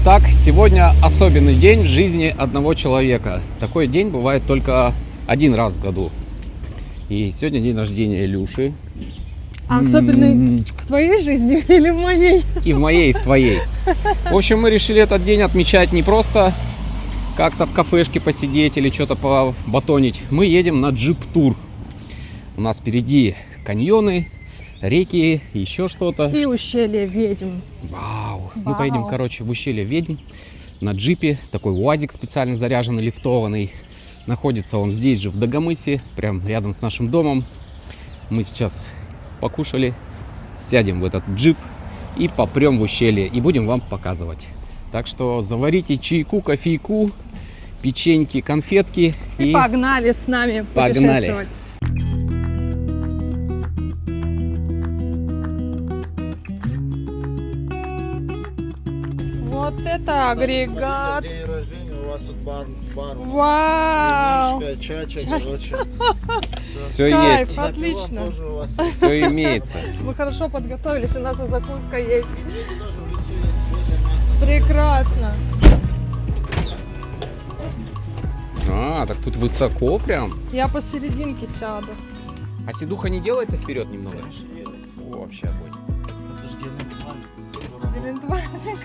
Итак, сегодня особенный день в жизни одного человека. Такой день бывает только один раз в году. И сегодня день рождения Илюши. А особенный в твоей жизни или в моей? И в моей, и в твоей. В общем, мы решили этот день отмечать не просто как-то в кафешке посидеть или что-то побатонить. Мы едем на джип-тур. У нас впереди каньоны, реки, еще что-то. И ущелье ведьм. Вау! Мы поедем, в ущелье ведьм на джипе. Такой УАЗик специально заряженный, лифтованный. Находится он здесь же, в Дагомысе, прям рядом с нашим домом. Мы сейчас покушали, сядем в этот джип и попрем в ущелье. И будем вам показывать. Так что заварите чайку, кофейку, печеньки, конфетки. И погнали с нами путешествовать. Вот это агрегат. День рождения, у вас тут бар. Вау! Чача, короче. Все Кайф, есть. отлично. Все имеется. Мы хорошо подготовились, у нас и закуска есть. Прекрасно. Так тут высоко прям. Я посерединке сяду. А сидуха не делается вперед немного? О, вообще огонь. Гелендвазик.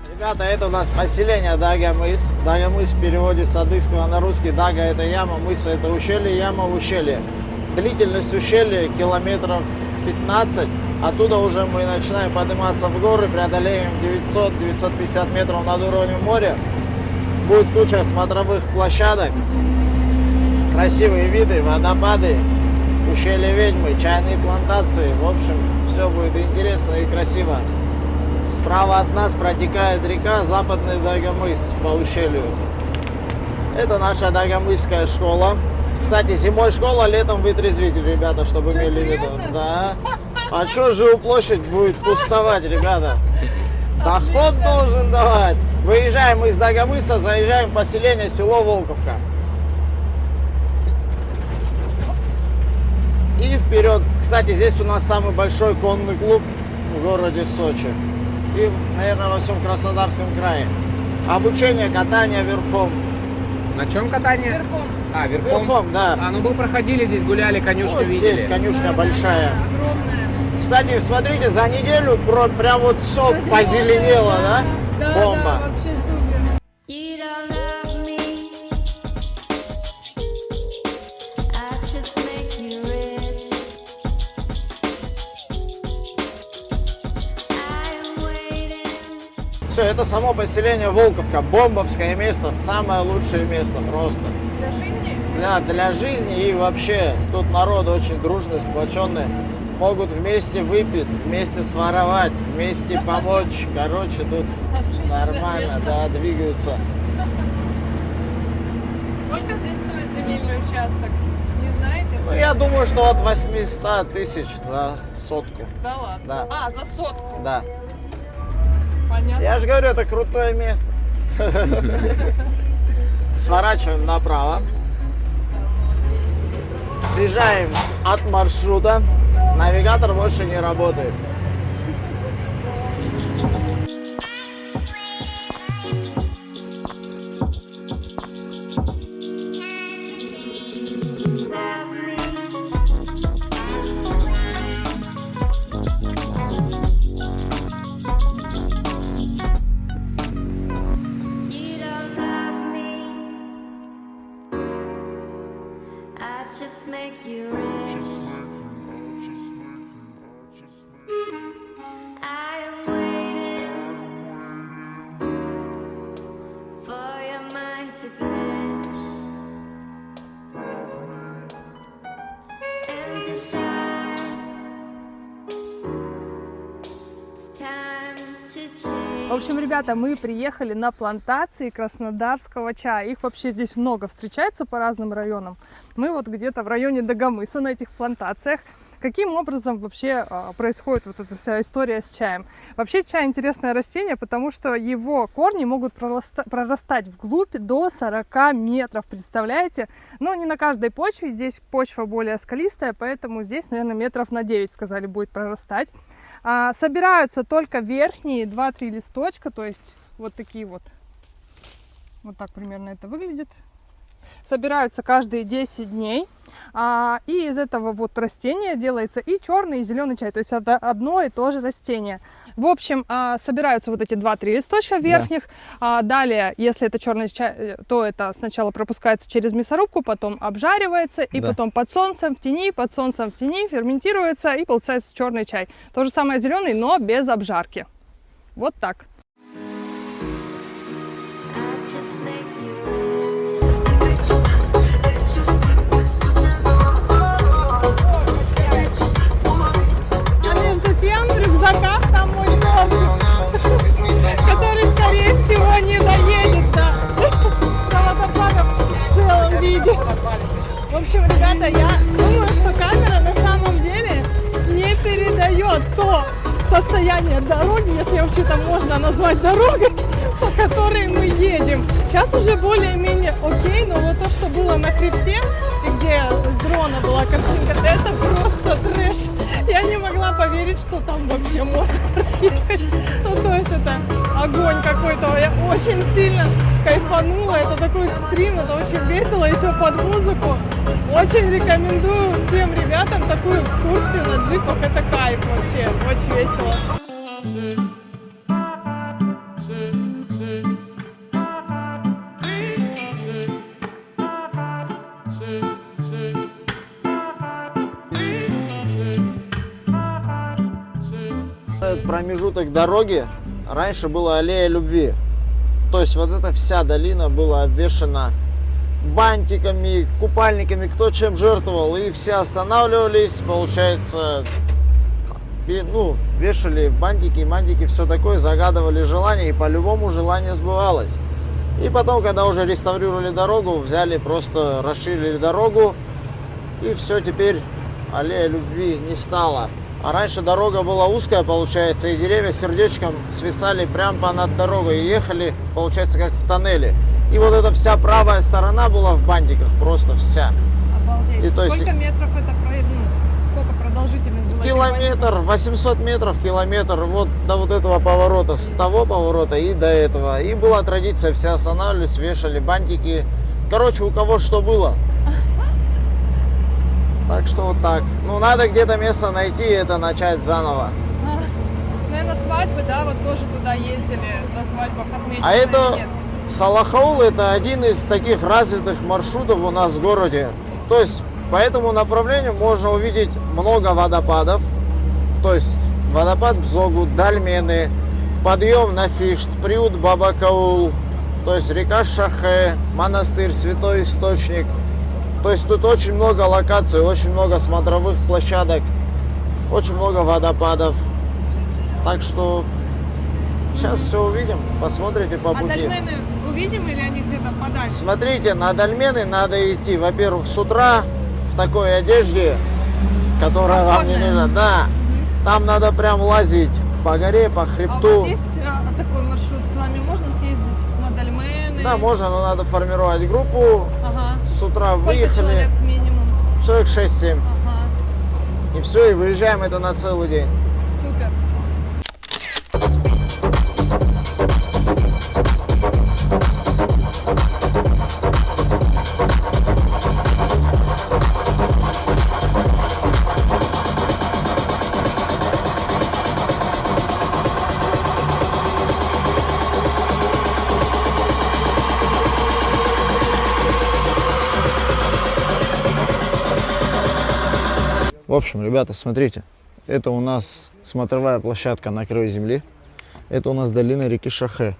Ребята, это у нас поселение Дагомыс. Дагомыс в переводе с адыгского на русский. Дага — это яма, мыс — это ущелье, яма — ущелье. Длительность ущелья километров 15. Оттуда уже мы начинаем подниматься в горы, преодолеем 900-950 метров над уровнем моря. Будет куча смотровых площадок, красивые виды, водопады, ущелье ведьмы, чайные плантации. В общем, все будет интересно и красиво. Справа от нас протекает река Западный Дагомыс по ущелью. Это наша Дагомысская школа. Кстати, зимой школа, летом вытрезвитель, ребята, чтобы Что, имели в виду. серьезно? Да. А что же площадь будет пустовать, ребята? Доход должен давать. Выезжаем из Дагомыса, заезжаем в поселение село Волковка. И вперед. Кстати, здесь у нас самый большой конный клуб в городе Сочи. И, наверное, во всем Краснодарском крае. Обучение, катание верхом. На чем катание? Верхом. Верхом. Верхом, да. Ну мы проходили здесь, гуляли, конюшню Вот видели. здесь конюшня большая. Огромная. Кстати, смотрите, за неделю прям вот все позеленело, да? Да, Бомба. да, вообще супер. You don't love me. I just make you rich. I'm waiting. Все, это само поселение Волковка. Бомбовское место, самое лучшее место просто. Для жизни? Для жизни и вообще тут народ очень дружный, сплоченный. Могут вместе выпить, вместе своровать, вместе помочь. Короче, тут нормально, да, двигаются. Сколько здесь стоит земельный участок? Не знаете? Ну, я думаю, что от 800 тысяч за сотку. Да ладно? Да. А, за сотку? Да. Понятно. Я же говорю, это крутое место. Сворачиваем направо. Съезжаем от маршрута. Навигатор больше не работает. Love me. You don't love me. I just make you rich. I am waiting for your mind to glitch and decide it's time to change. В общем, ребята, мы приехали на плантации краснодарского чая. Их вообще здесь много встречается по разным районам. Мы вот где-то в районе Дагомыса на этих плантациях. Каким образом вообще происходит вот эта вся история с чаем? Вообще чай интересное растение, потому что его корни могут прорастать вглубь до 40 метров, представляете? Но не на каждой почве, здесь почва более скалистая, поэтому здесь, наверное, метров на 9, сказали, будет прорастать. Собираются только верхние 2-3 листочка, то есть вот такие вот. Вот так примерно это выглядит. Собираются каждые 10 дней, и из этого вот растения делается и черный, и зеленый чай, то есть это одно и то же растение. В общем, собираются вот эти 2-3 листочка верхних, далее, если это черный чай, то это сначала пропускается через мясорубку, потом обжаривается, и потом под солнцем в тени, ферментируется, и получается черный чай. То же самое зеленый, но без обжарки. Вот так. I just make you rich. Между тем в рюкзаках там мой тортик, который, скорее всего, не доедет до водопадов в целом виде. В общем, ребята, я думаю, что камера на самом деле не передает то состояние дороги, если вообще-то можно назвать дорогой, по которой мы едем. Сейчас уже более-менее окей, но вот то, что было на хребте, и где с дрона была картинка, это просто трэш. Я не могла поверить, что там вообще можно проехать. Ну, то есть это огонь какой-то. Я очень сильно кайфанула. Это такой экстрим, это очень весело, еще под музыку. Очень рекомендую всем ребятам такую экскурсию на джипах. Это кайф вообще, очень весело. Этот промежуток дороги раньше была аллея любви. То есть вот эта вся долина была обвешана бантиками, купальниками, кто чем жертвовал. И все останавливались, получается, вешали бантики, мантики, все такое, загадывали желание, и по-любому желание сбывалось. И потом, когда уже реставрировали дорогу, взяли, просто расширили дорогу, и все, теперь аллея любви не стала. А раньше дорога была узкая, получается, и деревья сердечком свисали прямо над дорогой и ехали, получается, как в тоннеле. И вот эта вся правая сторона была в бантиках, просто вся. Обалдеть. И, то есть, сколько метров это, сколько продолжительность была? Километр, 800 метров, километр, вот до вот этого поворота, с того поворота и до этого. И была традиция, все останавливались, вешали бантики. Короче, у кого что было. Так что вот так. Ну, надо где-то место найти и это начать заново. Наверное, свадьбы, да, вот тоже туда ездили, на свадьбах отметили. А это Салахаул, это один из таких развитых маршрутов у нас в городе. То есть по этому направлению можно увидеть много водопадов. То есть водопад Бзогу, Дальмены, подъем на Фишт, приют Бабакаул, то есть река Шахе, монастырь, святой источник. То есть тут очень много локаций, очень много смотровых площадок, очень много водопадов. Так что сейчас все увидим, посмотрите по пути. А Дальмены увидим или они где-то подальше? Смотрите, на Дальмены надо идти, во-первых, с утра в такой одежде, которая вам не нужна. Да, там надо прям лазить по горе, по хребту. А у вас есть такой маршрут? С вами можно съездить на Дальмены? Да, можно, но надо формировать группу. Ага. С утра Сколько выехали. человек минимум? Человек 6-7. Ага. И все, и выезжаем это на целый день. Супер. В общем, ребята, смотрите, это у нас смотровая площадка на краю земли. Это у нас долина реки Шахе.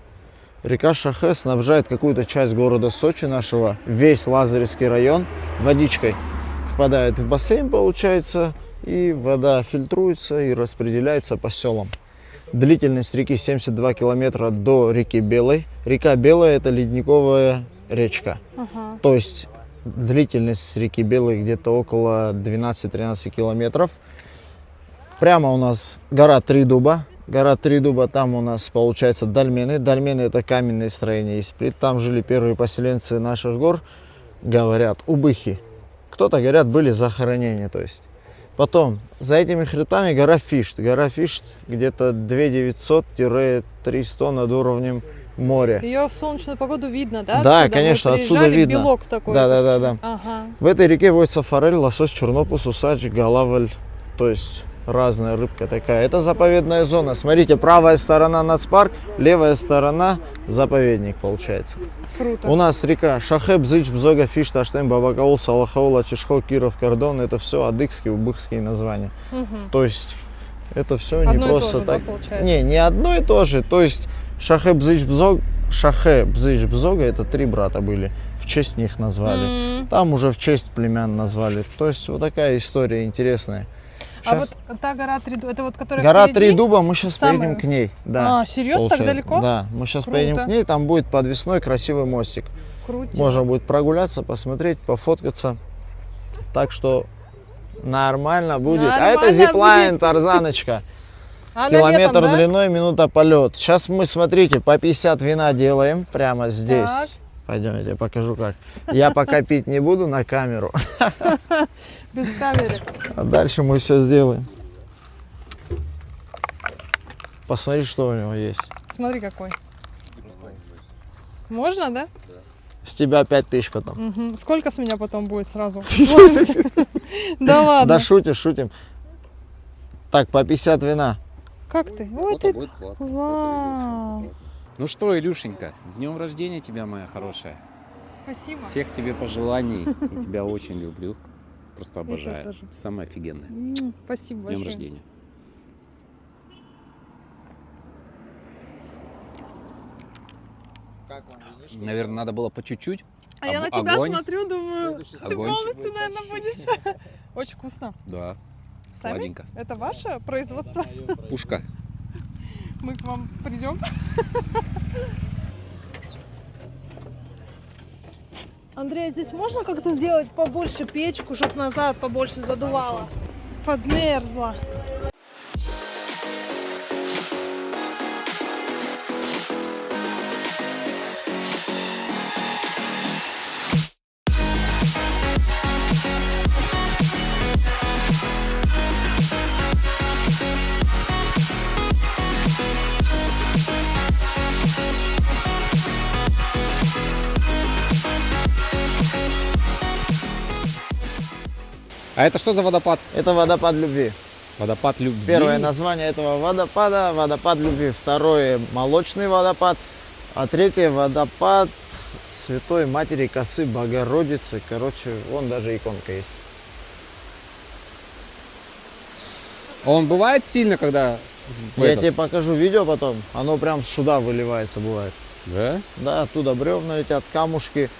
Река Шахе снабжает какую-то часть города Сочи нашего, весь Лазаревский район, водичкой. Впадает в бассейн, получается, и вода фильтруется и распределяется по селам. Длительность реки 72 километра до реки Белой. Река Белая – это ледниковая речка. Ага. То есть длительность реки Белой где-то около 12-13 километров. Прямо у нас гора Три Дуба. Гора Три Дуба, там у нас получается дольмены. Дольмены — это каменные строения из плит. Там жили первые поселенцы наших гор, говорят, убыхи. Кто-то, говорят, были захоронения, то есть. Потом, за этими хребтами гора Фишт. Гора Фишт где-то 2900-300 над уровнем моря. Ее в солнечную погоду видно, да? Да, отсюда? конечно, Мы отсюда приезжали, видно. Белок такой. Да. Ага. В этой реке водится форель, лосось, чернопус, усач, голавль, то есть разная рыбка такая. Это заповедная зона. Смотрите, правая сторона нацпарк, левая сторона заповедник получается. Круто. У нас река Шахэ, Бзыч, Бзога, Фиш, Таштем, Бабакаул, Салахаул, Ачишхо, Киров, Кордон. Это все адыгские, убыхские названия. Мгм. То есть это все не Одно и то просто же, да, так. получается? Не одно и то же. То есть Шахэ, Бзыч, Бзог, Шахэ, Бзыч, Бзога — это 3 брата были. В честь них назвали. Там уже в честь племян назвали. То есть вот такая история интересная. А Щас- вот та гора Три Дуба, это вот которая Гора впереди? Три Дуба, мы сейчас самая? поедем к ней. Да, А, серьезно, так получается. далеко? Да, мы сейчас Круто. поедем к ней, там будет подвесной красивый мостик. Круто. Можно будет прогуляться, посмотреть, пофоткаться. Так что нормально будет. А Нормально это зиплайн, будет. тарзаночка. А на Километр летом, да? длиной, минута полет. Сейчас мы, смотрите, по 50 вина делаем прямо здесь. Так. Пойдем, я тебе покажу как. Я пока пить не буду на камеру, Без камеры. а дальше мы все сделаем. Посмотри, что у него есть. Смотри какой. Можно, да? С тебя 5000 потом. Мгм. Сколько с меня потом будет сразу? Да ладно. Да шутим. Так, по 50 вина. Как ты? Ой, ты... Вау. Ну что, Илюшенька, с днем рождения тебя, моя хорошая. Спасибо. Всех тебе пожеланий. Я тебя очень люблю. Просто обожаю. тоже. Самое офигенное. Спасибо С днем большое. рождения. Как вам, видишь? Наверное, надо было по чуть-чуть. А я на тебя Огонь. смотрю, думаю, ты Огонь. полностью, наверное, будешь. Очень вкусно. Да, Сами? сладенько. Это ваше производство? Пушка. Мы к вам придем. Андрей, а здесь можно как-то сделать побольше печку, чтобы назад побольше задувало? Подмерзла. А это что за водопад? Это водопад любви. Водопад любви. Первое название этого водопада — водопад любви. Второе — молочный водопад. А третье — водопад Святой Матери Косы Богородицы. Короче, вон даже иконка есть. А он бывает сильно, когда... в Я этот? тебе покажу видео потом. Оно прям сюда выливается бывает. Да? Да, оттуда бревна летят, камушки.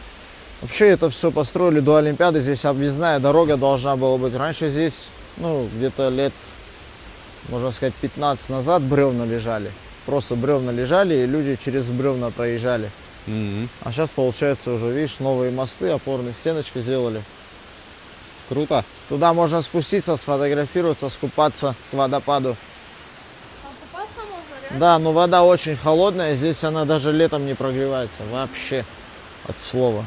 Вообще это все построили до Олимпиады. Здесь объездная дорога должна была быть. Раньше здесь, где-то лет, можно сказать, 15 назад бревна лежали. Просто бревна лежали, и люди через бревна проезжали. Мгм. А сейчас, получается, уже, видишь, новые мосты, опорные стеночки сделали. Круто. Туда можно спуститься, сфотографироваться, скупаться к водопаду. Купаться можно, Да, но вода очень холодная, здесь она даже летом не прогревается. Вообще, от слова.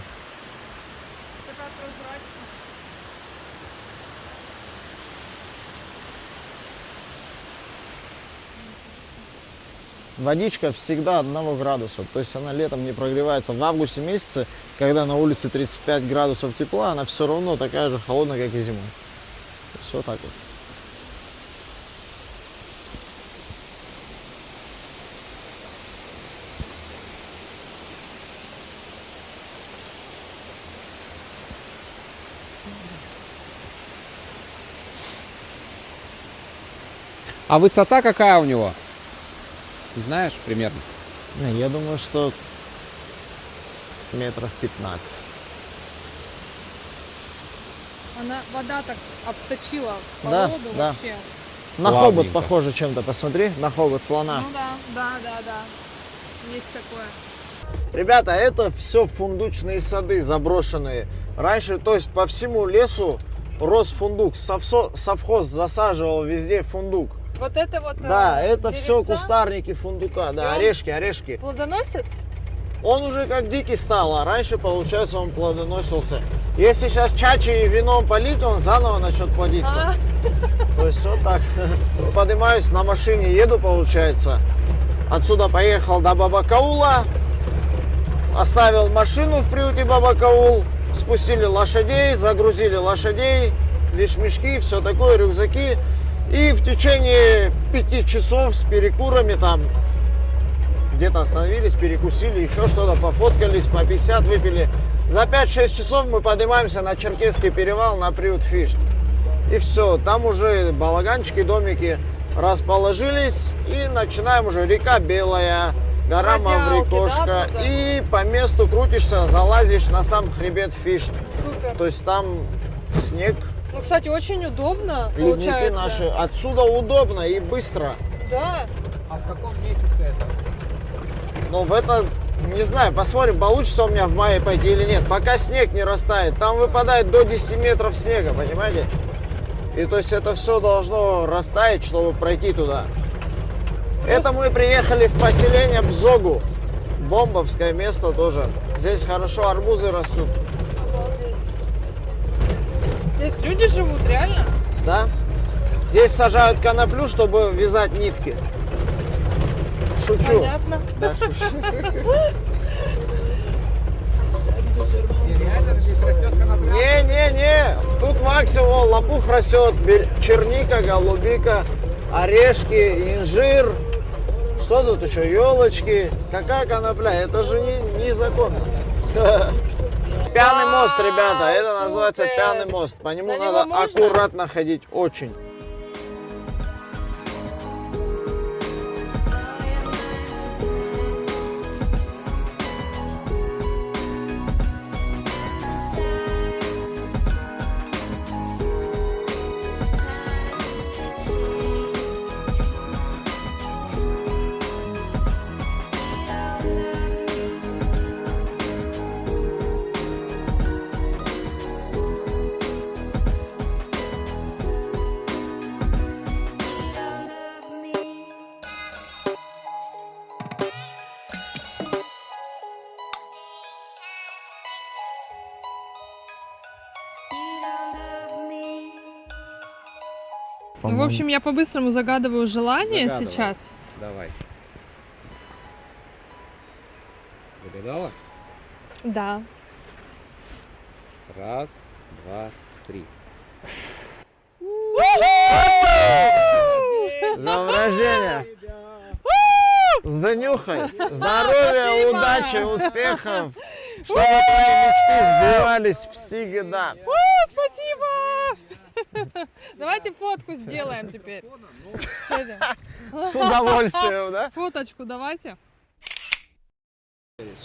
Водичка всегда 1 градуса, то есть она летом не прогревается. В августе месяце, когда на улице 35 градусов тепла, она все равно такая же холодная, как и зимой. То есть вот так вот. А высота какая у него? Ты знаешь примерно? Не, я думаю, что метров 15. Вода так обточила Да, породу да. вообще. На Плавненько. хобот похоже чем-то, посмотри, на хобот слона. Ну да. Есть такое. Ребята, это все фундучные сады заброшенные. Раньше, то есть по всему лесу рос фундук. Совхоз засаживал везде фундук. Вот это вот... Да, это все деревца кустарники фундука. Да, И он- орешки. плодоносит? Он уже как дикий стал, а раньше, получается, он плодоносился. Если сейчас чачи и вином полить, он заново начнет плодиться. То есть вот так. Поднимаюсь на машине, еду, получается. Отсюда поехал до Бабакаула. Оставил машину в приюте Бабакаул. Спустили лошадей, загрузили лошадей, вещмешки, все такое, рюкзаки. И в течение 5 часов с перекурами там где-то остановились, перекусили, еще что-то, пофоткались, по 50 выпили. За 5-6 часов мы поднимаемся на Черкесский перевал, на приют Фишт. И все, там уже балаганчики, домики расположились. И начинаем уже река Белая, гора Водялки, Маврикошка. да, туда? И по месту крутишься, залазишь на сам хребет Фишт. Супер. То есть там снег, Ну, кстати, очень удобно ледники получается. наши. Отсюда удобно и быстро. Да. А в каком месяце это? Но в это, не знаю, посмотрим, получится у меня в мае пойти или нет. Пока снег не растает, там выпадает до 10 метров снега, понимаете? И то есть это все должно растаять, чтобы пройти туда. Это мы приехали в поселение Бзогу. Бомбовское место тоже. Здесь хорошо арбузы растут, Обалдеть. Здесь люди живут, реально? да? Здесь сажают коноплю, чтобы вязать нитки. Шучу. Понятно. Да, шучу. Реально здесь растет конопля? Не-не-не, тут максимум лопух растет, черника, голубика, орешки, инжир. Что тут еще? Елочки. Какая конопля? Это же незаконно. Пьяный мост, ребята. Это называется супер. пьяный мост. По нему На него надо можно? аккуратно ходить очень. Ну, в общем, я по-быстрому загадываю желание Загадывай. сейчас. Давай. Загадала? Да. Раз, два, три. С днем рождения! С Данюхой! Здоровья, Спасибо! удачи, успехов! Чтобы твои мечты сбывались всегда! Спасибо! Давайте фотку сделаем теперь. С этим. С удовольствием, да? Фоточку давайте.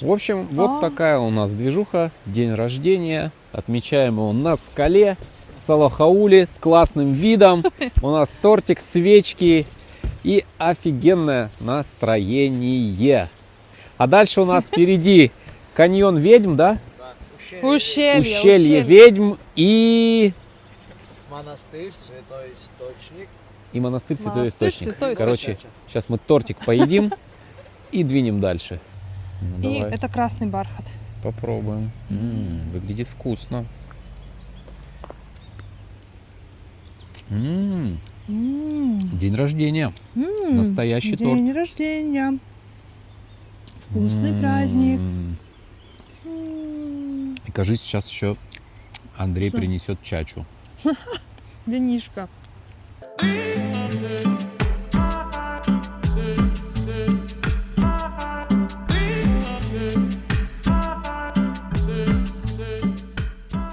В общем, вот такая у нас движуха. День рождения. Отмечаем его на скале в Салахауле с классным видом. У нас тортик, свечки и офигенное настроение. А дальше у нас впереди каньон ведьм, да? Да. Ущелье. Ущелье ведьм и Монастырь, святой источник. монастырь Святой Монастырь Источник. Святой Короче, сейчас мы тортик поедим и двинем дальше. Ну, И давай. это красный бархат. Попробуем. Выглядит вкусно. День рождения. Настоящий торт. День рождения. Вкусный праздник. И кажется, сейчас еще Андрей Что? принесет чачу. Винишко.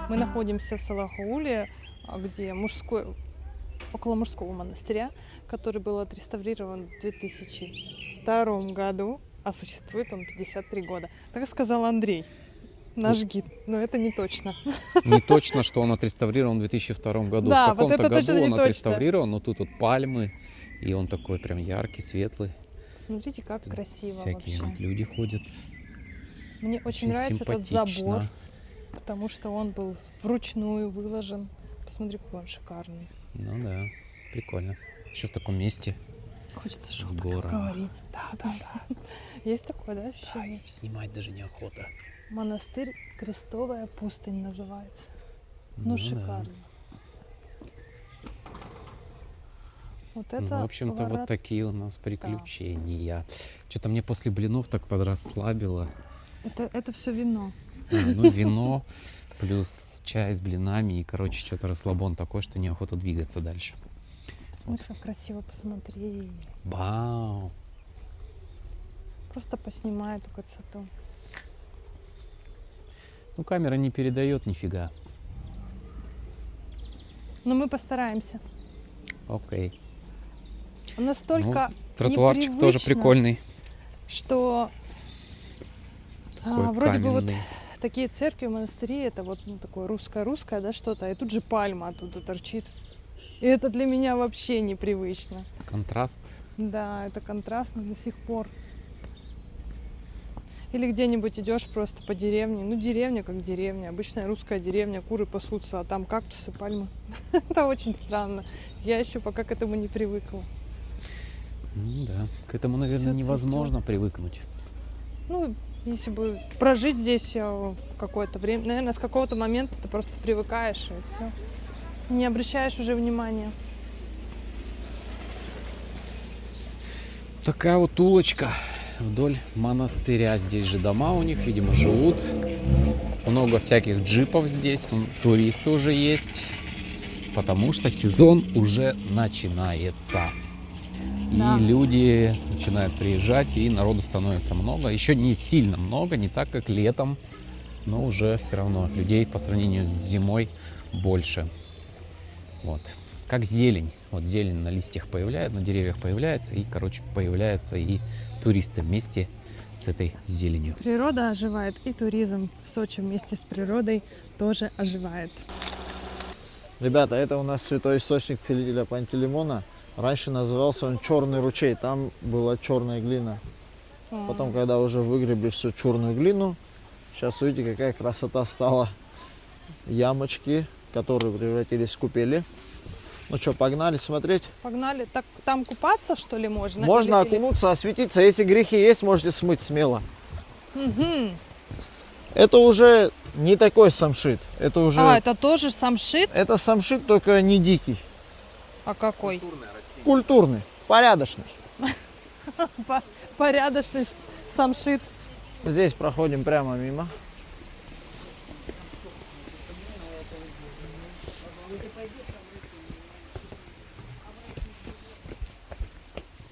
Мы находимся в Салахауле, где около мужского монастыря, который был отреставрирован в 2002 году, а существует он 53 года. Так сказал Андрей, наш гид, но это не точно. Не точно, что он отреставрирован в 2002 году. Да, в вот каком-то это году точно не он точно. отреставрирован, но тут вот пальмы, и он такой прям яркий, светлый. Смотрите, как Тут красиво всякие вообще. вот люди ходят. Мне очень нравится этот симпатично. забор, потому что он был вручную выложен. Посмотри, какой он шикарный. Ну да, прикольно. Еще в таком месте. Хочется В шепотом горах. говорить. Да. Есть такое, да, Да, ощущение? и снимать даже неохота. Монастырь Крестовая пустынь называется. Ну Ну, да. шикарно. Вот Ну, это в общем-то, вот ворот- такие у нас приключения. Что-то мне после блинов так подрасслабило. Это все вино. Ну, вино плюс чай с блинами. И, короче, что-то расслабон такой, что неохота двигаться дальше. Смотри, как красиво, посмотри. Вау! Просто поснимай эту красоту. Ну, камера не передает нифига. Но мы постараемся. Окей. Настолько Ну, тротуарчик тоже непривычно, прикольный. что Такой вроде бы вот каменный. такие церкви, монастыри, это вот такое русское-русское, да, что-то, и тут же пальма оттуда торчит. И это для меня вообще непривычно. Контраст. Да, это контрастно до сих пор. Или где-нибудь идешь просто по деревне. Ну, деревня как деревня. Обычная русская деревня, куры пасутся, а там кактусы, пальмы. Это очень странно. Я еще пока к этому не привыкла. Ну да. К этому, наверное, Всё невозможно привыкнуть. Ну, если бы прожить здесь какое-то время, наверное, с какого-то момента ты просто привыкаешь и все. Не обращаешь уже внимания. Такая вот улочка вдоль монастыря. Здесь же дома у них, видимо, живут. Много всяких джипов здесь. Туристы уже есть. Потому что сезон уже начинается. Да. И люди начинают приезжать, и народу становится много. Еще не сильно много, не так, как летом. Но уже все равно людей по сравнению с зимой больше. Вот. Как зелень. Вот зелень на листьях появляется, на деревьях появляется. И, короче, появляются и туристы вместе с этой зеленью. Природа оживает, и туризм в Сочи вместе с природой тоже оживает. Ребята, это у нас святой источник целителя Пантелеймона. Раньше назывался он Черный ручей, там была черная глина. Потом, когда уже выгребли всю черную глину, сейчас видите, какая красота стала. Ямочки, которые превратились в купели. Ну что, погнали смотреть? Погнали. Так там купаться, что ли, можно? Можно Или- окунуться, осветиться. Если грехи есть, можете смыть смело. Мгм. Это уже не такой самшит. Это уже... это тоже самшит? Это самшит, только не дикий. А какой? Культурный, порядочный. Порядочный самшит. Здесь проходим прямо мимо.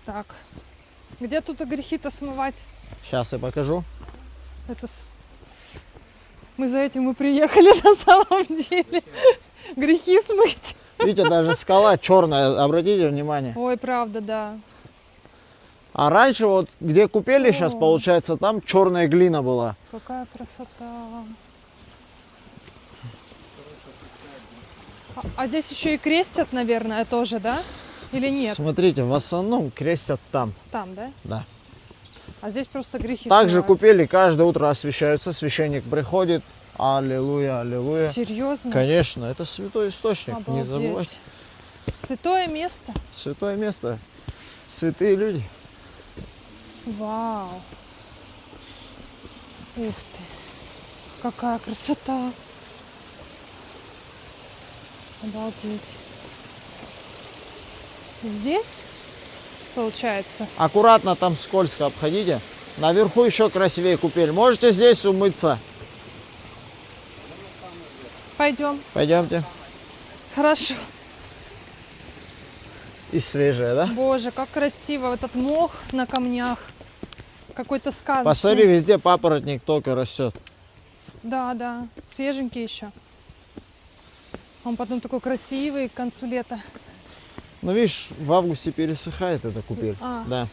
Так. Где тут и грехи-то смывать? Сейчас я покажу. Это мы за этим и приехали на самом деле. Грехи смыть. Видите, даже скала черная, обратите внимание. Ой, правда, да. А раньше вот, где купели сейчас, О. получается, там черная глина была. Какая красота. А здесь еще и крестят, наверное, тоже, да? Или нет? Смотрите, в основном крестят там. Там, да? Да. А здесь просто грехи Также смывают. купели каждое утро освещаются, священник приходит. Аллилуйя, аллилуйя. Серьезно? Конечно, это святой источник, не Обалдеть. забывайте. Святое место. Святое место, святые люди. Вау. Ух ты. Какая красота. Обалдеть. Здесь, получается, Аккуратно, там скользко обходите. Наверху еще красивее купель. Можете здесь умыться. пойдем. Пойдемте. Хорошо. И свежее, да? Боже, как красиво. Этот мох на камнях. Какой-то сказочный. Посмотри, везде папоротник только растет. Да, да. Свеженький еще. Он потом такой красивый к концу лета. Ну, видишь, в августе пересыхает эта купель. А. Да.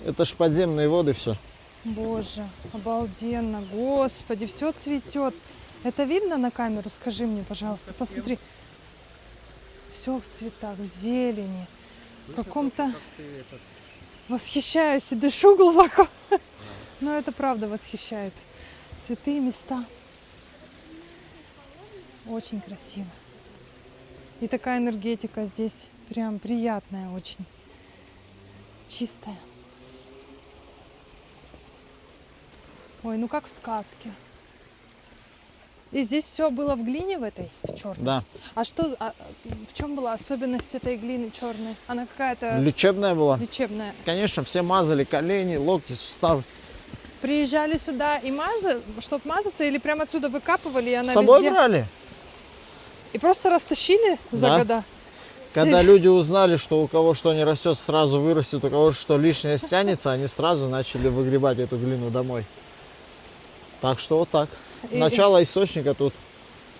Это ж подземные воды все. Боже, обалденно. Господи, все цветет. Это видно на камеру? Скажи мне, пожалуйста. Посмотри. Все в цветах, в зелени. В каком-то... Восхищаюсь и дышу глубоко. Но это правда восхищает. Святые места. Очень красиво. И такая энергетика здесь прям приятная очень. Чистая. Ой, ну как в сказке. И здесь все было в глине в этой, в черной? Да. А что, в чем была особенность этой глины черной? Она какая-то Лечебная была. лечебная. Конечно, все мазали колени, локти, суставы. Приезжали сюда и мазали, чтобы мазаться, или прямо отсюда выкапывали, и она С собой везде... брали. И просто растащили за Да. года? Когда люди узнали, что у кого что не растет, сразу вырастет, у кого что лишнее стянется, они сразу начали выгребать эту глину домой. Так что вот так. Начало источника тут.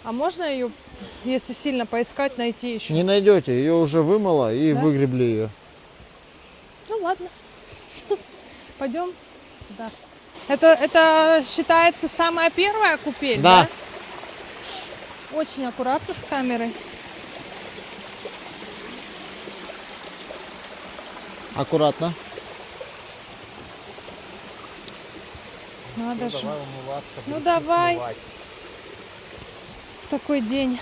А можно ее, если сильно поискать, найти еще? Не найдете, ее уже вымыло и Да? выгребли ее. Ну ладно. Пойдем. Да. Это считается самая первая купель, Да. да? Очень аккуратно с камерой. Аккуратно. Надо же. Ну давай. В такой день.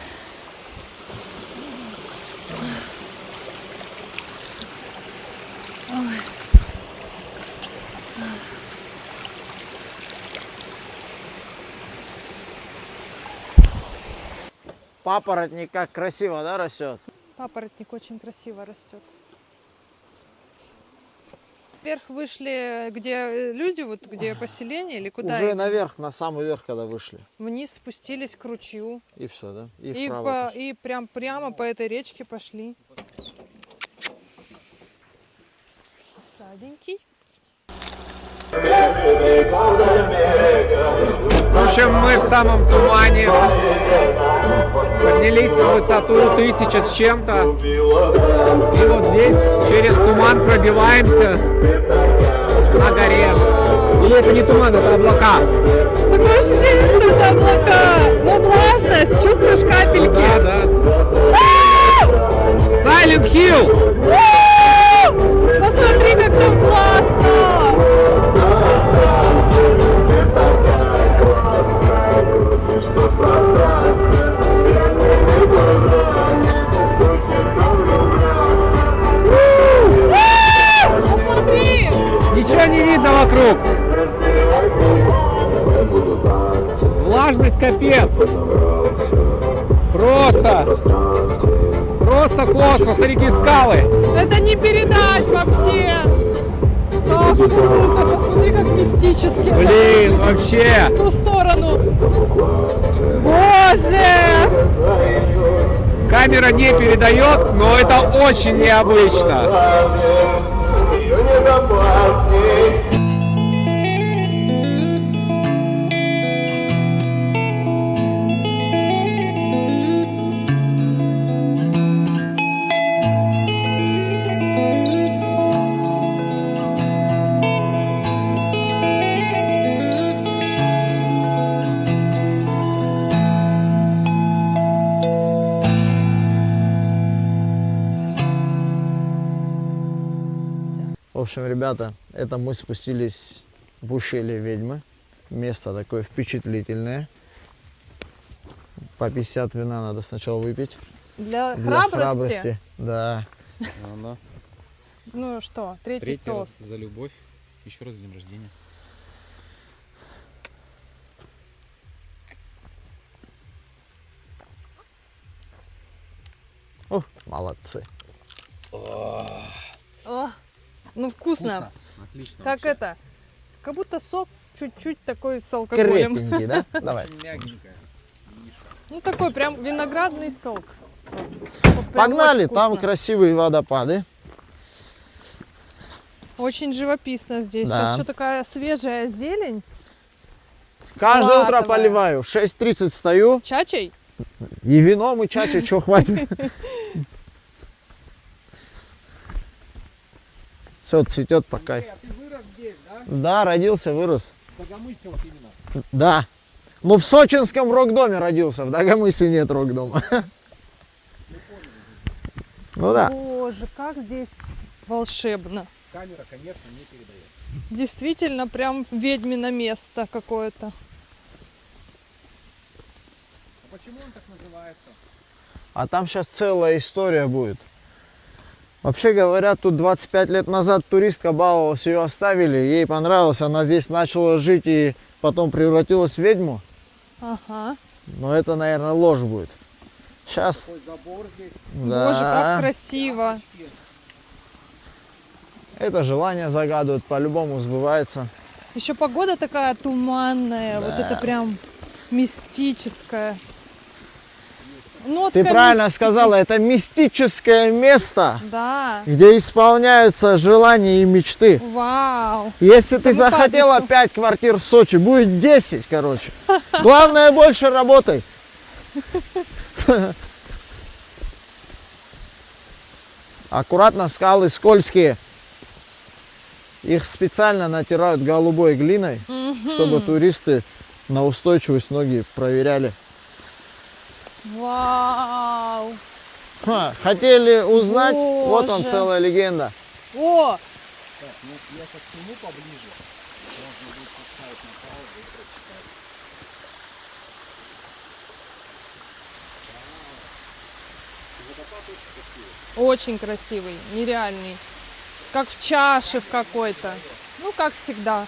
Ой. Папоротник как красиво, да, растет? Папоротник очень красиво растет. Вверх вышли, где люди, вот где поселение или куда? Уже именно? наверх, на самый верх, когда вышли. Вниз спустились к ручью. И все, да? И И, вправо. пошли. и прямо по этой речке пошли. Сладенький. В общем, мы в самом тумане. Поднялись на высоту 1000 с чем-то. И вот здесь через туман пробиваемся на горе. Или это не туман, это облака. Такое ощущение, что это облака. Но влажность, чувствуешь капельки. Да, да. Silent Hill! Посмотри, как там классно. Посмотри. Ничего не видно вокруг. Влажность капец. Просто космос, смотрите, скалы. Это не передать вообще. Как круто, посмотри, как мистически. Блин, вообще. В ту сторону. Боже! Камера не передает, но это очень необычно. В общем, ребята, это мы спустились в ущелье Ведьмы. Место такое впечатлительное. По 50 вина надо сначала выпить. Для Для храбрости. Да. Ну что, третий тост. за любовь. Еще раз с днем рождения. О, молодцы. О, ну вкусно. Отлично. Как это? Как будто сок чуть-чуть такой с алкоголем. Крепенький, да? Давай. Мягенькая. Ну такой прям виноградный сок. Вот прям Погнали, очень там вкусно. красивые водопады. Очень живописно здесь. Да. Сейчас еще такая свежая зелень. Каждое утро Салатовая. поливаю. В 6:30 встаю. Чачей? И вином, и чачей, что хватит. Все цветет по кайфу. Ты вырос здесь, да? Да, родился, вырос. Дагомысе вот именно. Да. Ну, в сочинском рок-доме родился. В Дагомысе нет рок-дома. Ну да. Боже, как здесь волшебно. камера, конечно, не передает. Действительно, прям ведьмино место какое-то. А почему он так называется? А там сейчас целая история будет. Вообще говорят, тут 25 лет назад туристка баловалась, ее оставили, ей понравилось, она здесь начала жить и потом превратилась в ведьму. Ага. Но это, наверное, ложь будет. Сейчас, Такой забор здесь. да, Боже, как красиво. это желание загадывают, по-любому сбывается. Еще погода такая туманная, вот это прям мистическая. Нотка Ты правильно мистики. сказала, это мистическое место, Да. где исполняются желания и мечты. Вау. Если ты мы по захотела адресу. 5 квартир в Сочи, будет 10, короче. Главное, больше работай. Аккуратно, скалы скользкие. Их специально натирают голубой глиной, чтобы туристы на устойчивость ноги проверяли. Вау. Ха, хотели узнать? Вот он, Боже. целая легенда. О, Так, ну я сейчас сниму поближе. Можно будет поставить на паузу и прочитать. Водопад очень красивый. очень красивый, нереальный. Как в чаше в какой-то. Ну, как всегда.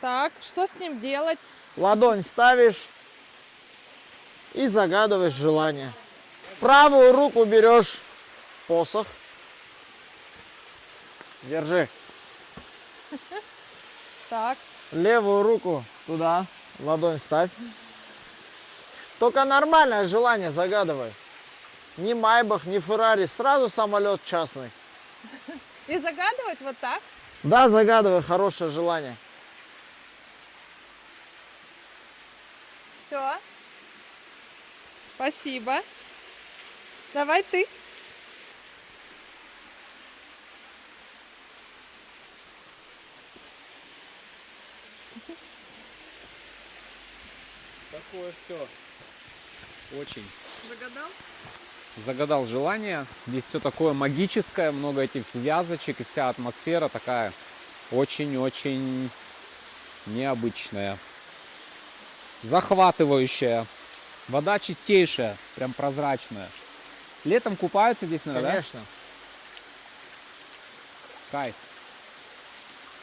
Так, что с ним делать? Ладонь ставишь и загадываешь желание. В правую руку берешь посох. Держи. Так, Левую руку туда, ладонь ставь. Только нормальное желание загадывай. Ни Майбах, ни Феррари, сразу самолет частный. и загадывать вот так? Да, загадывай хорошее желание. Все. Спасибо. Давай ты. Такое все. Очень. Загадал? Загадал желание. Здесь все такое магическое, много этих вязочек, и вся атмосфера такая очень-очень необычная. Захватывающая. Вода чистейшая, прям прозрачная. Летом купаются здесь, наверное, Конечно. да? Кайф.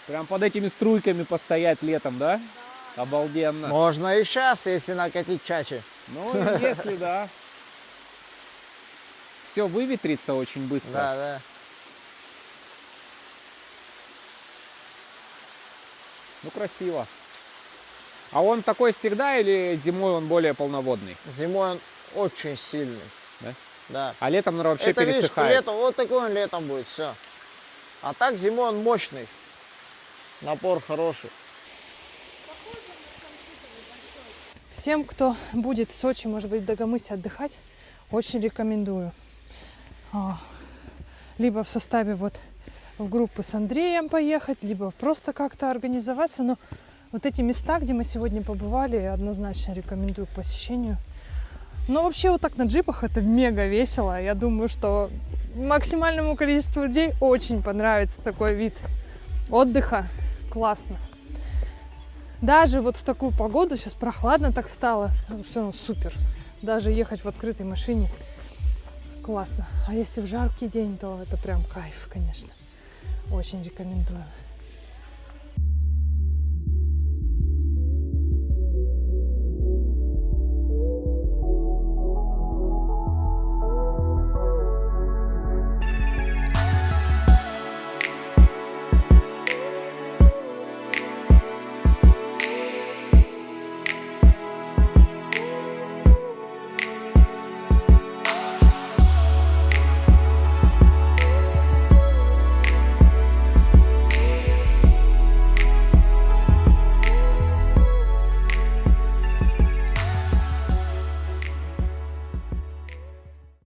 Прям под этими струйками постоять летом, да? Обалденно. Можно и сейчас, если накатить чачи. Ну, если да. Все выветрится очень быстро. Да, да. Ну, красиво. А он такой всегда или зимой он более полноводный? Зимой он очень сильный. Да? Да. А летом, наверное, вообще Это, видишь, пересыхает. летом, вот такой он летом будет, все. А так зимой он мощный. Напор хороший. Всем, кто будет в Сочи, может быть, в Дагомысе отдыхать, очень рекомендую. Либо в составе вот в группы с Андреем поехать, либо просто как-то организоваться. Но вот эти места, где мы сегодня побывали, я однозначно рекомендую к посещению. Но вообще вот так на джипах это мега весело. Я думаю, что максимальному количеству людей очень понравится такой вид отдыха. Классно. Даже вот в такую погоду, сейчас прохладно так стало, все равно супер. Даже ехать в открытой машине классно. А если в жаркий день, то это прям кайф, конечно. Очень рекомендую.